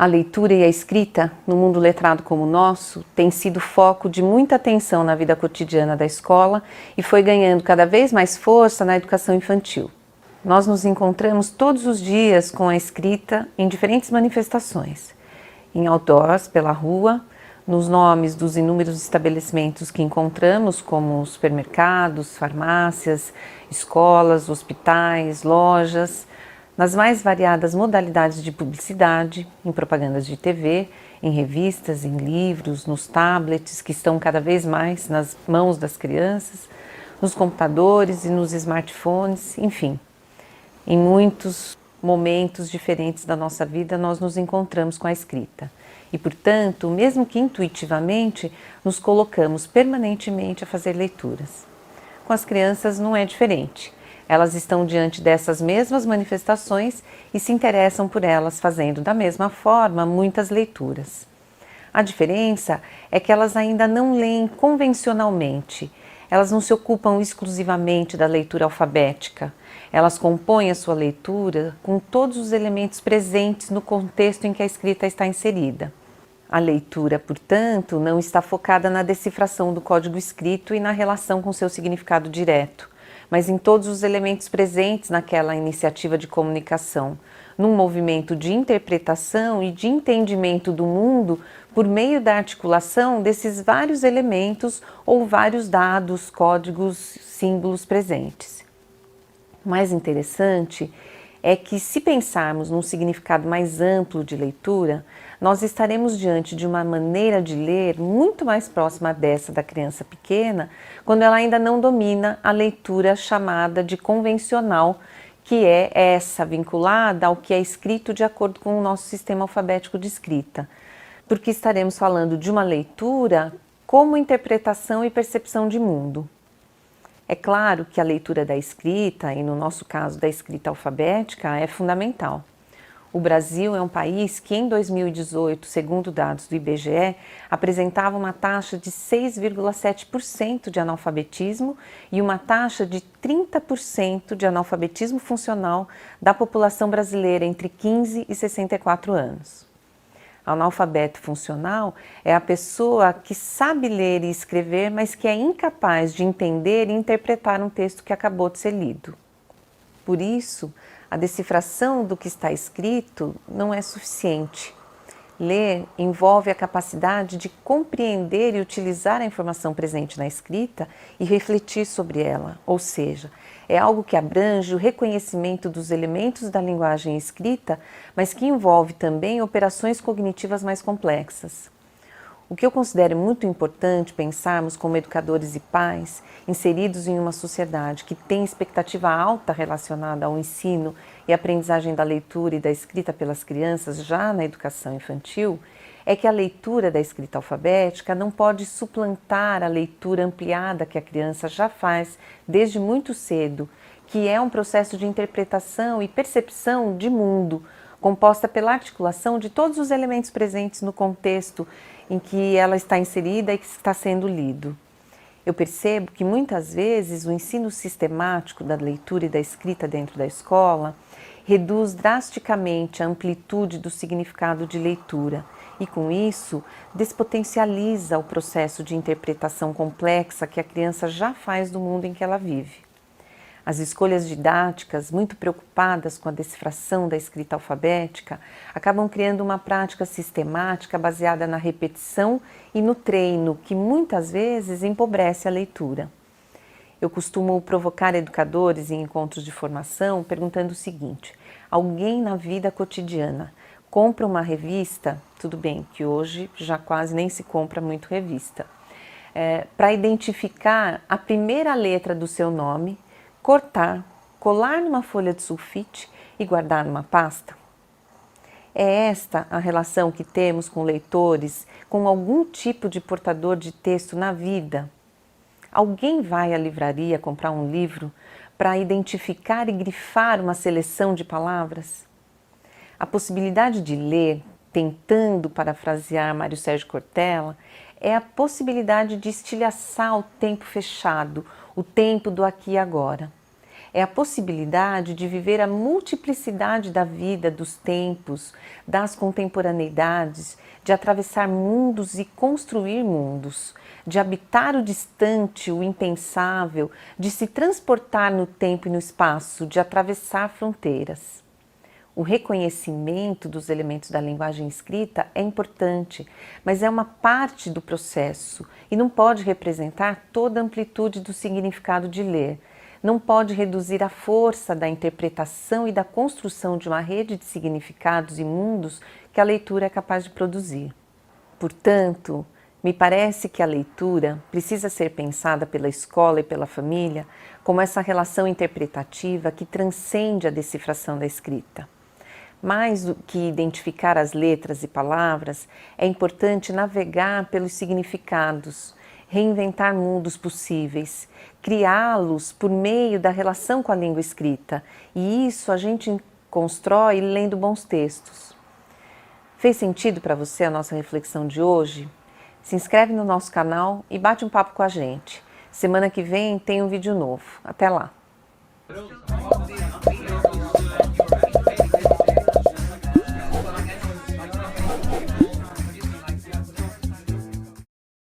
A leitura e a escrita, no mundo letrado como o nosso, tem sido foco de muita atenção na vida cotidiana da escola e foi ganhando cada vez mais força na educação infantil. Nós nos encontramos todos os dias com a escrita em diferentes manifestações, em outdoors pela rua, nos nomes dos inúmeros estabelecimentos que encontramos, como supermercados, farmácias, escolas, hospitais, lojas, nas mais variadas modalidades de publicidade, em propagandas de TV, em revistas, em livros, nos tablets que estão cada vez mais nas mãos das crianças, nos computadores e nos smartphones, enfim. Em muitos momentos diferentes da nossa vida nós nos encontramos com a escrita e, portanto, mesmo que intuitivamente, nos colocamos permanentemente a fazer leituras. Com as crianças não é diferente. Elas estão diante dessas mesmas manifestações e se interessam por elas, fazendo da mesma forma muitas leituras. A diferença é que elas ainda não leem convencionalmente, elas não se ocupam exclusivamente da leitura alfabética, elas compõem a sua leitura com todos os elementos presentes no contexto em que a escrita está inserida. A leitura, portanto, não está focada na decifração do código escrito e na relação com seu significado direto, mas em todos os elementos presentes naquela iniciativa de comunicação, num movimento de interpretação e de entendimento do mundo por meio da articulação desses vários elementos ou vários dados, códigos, símbolos presentes. O mais interessante é que, se pensarmos num significado mais amplo de leitura, nós estaremos diante de uma maneira de ler muito mais próxima dessa da criança pequena, quando ela ainda não domina a leitura chamada de convencional, que é essa vinculada ao que é escrito de acordo com o nosso sistema alfabético de escrita. Porque estaremos falando de uma leitura como interpretação e percepção de mundo. É claro que a leitura da escrita, e no nosso caso da escrita alfabética, é fundamental. O Brasil é um país que em 2018, segundo dados do IBGE, apresentava uma taxa de 6,7% de analfabetismo e uma taxa de 30% de analfabetismo funcional da população brasileira entre 15 e 64 anos. Analfabeto funcional é a pessoa que sabe ler e escrever, mas que é incapaz de entender e interpretar um texto que acabou de ser lido. Por isso, a decifração do que está escrito não é suficiente. Ler envolve a capacidade de compreender e utilizar a informação presente na escrita e refletir sobre ela, ou seja, é algo que abrange o reconhecimento dos elementos da linguagem escrita, mas que envolve também operações cognitivas mais complexas. O que eu considero muito importante pensarmos como educadores e pais inseridos em uma sociedade que tem expectativa alta relacionada ao ensino e aprendizagem da leitura e da escrita pelas crianças já na educação infantil, é que a leitura da escrita alfabética não pode suplantar a leitura ampliada que a criança já faz desde muito cedo, que é um processo de interpretação e percepção de mundo, composta pela articulação de todos os elementos presentes no contexto em que ela está inserida e que está sendo lido. Eu percebo que muitas vezes o ensino sistemático da leitura e da escrita dentro da escola reduz drasticamente a amplitude do significado de leitura e, com isso, despotencializa o processo de interpretação complexa que a criança já faz do mundo em que ela vive. As escolhas didáticas, muito preocupadas com a decifração da escrita alfabética, acabam criando uma prática sistemática baseada na repetição e no treino, que muitas vezes empobrece a leitura. Eu costumo provocar educadores em encontros de formação perguntando o seguinte: alguém na vida cotidiana compra uma revista, tudo bem que hoje já quase nem se compra muito revista, para identificar a primeira letra do seu nome, cortar, colar numa folha de sulfite e guardar numa pasta? É esta a relação que temos com leitores, com algum tipo de portador de texto na vida? Alguém vai à livraria comprar um livro para identificar e grifar uma seleção de palavras? A possibilidade de ler, tentando parafrasear Mário Sérgio Cortella, é a possibilidade de estilhaçar o tempo fechado, o tempo do aqui e agora. é a possibilidade de viver a multiplicidade da vida, dos tempos, das contemporaneidades, de atravessar mundos e construir mundos, de habitar o distante, o impensável, de se transportar no tempo e no espaço, de atravessar fronteiras. O reconhecimento dos elementos da linguagem escrita é importante, mas é uma parte do processo e não pode representar toda a amplitude do significado de ler. Não pode reduzir a força da interpretação e da construção de uma rede de significados e mundos que a leitura é capaz de produzir. Portanto, me parece que a leitura precisa ser pensada pela escola e pela família como essa relação interpretativa que transcende a decifração da escrita. Mais do que identificar as letras e palavras, é importante navegar pelos significados, reinventar mundos possíveis, criá-los por meio da relação com a língua escrita. E isso a gente constrói lendo bons textos. Fez sentido para você a nossa reflexão de hoje? Se inscreve no nosso canal e bate um papo com a gente. Semana que vem tem um vídeo novo. Até lá!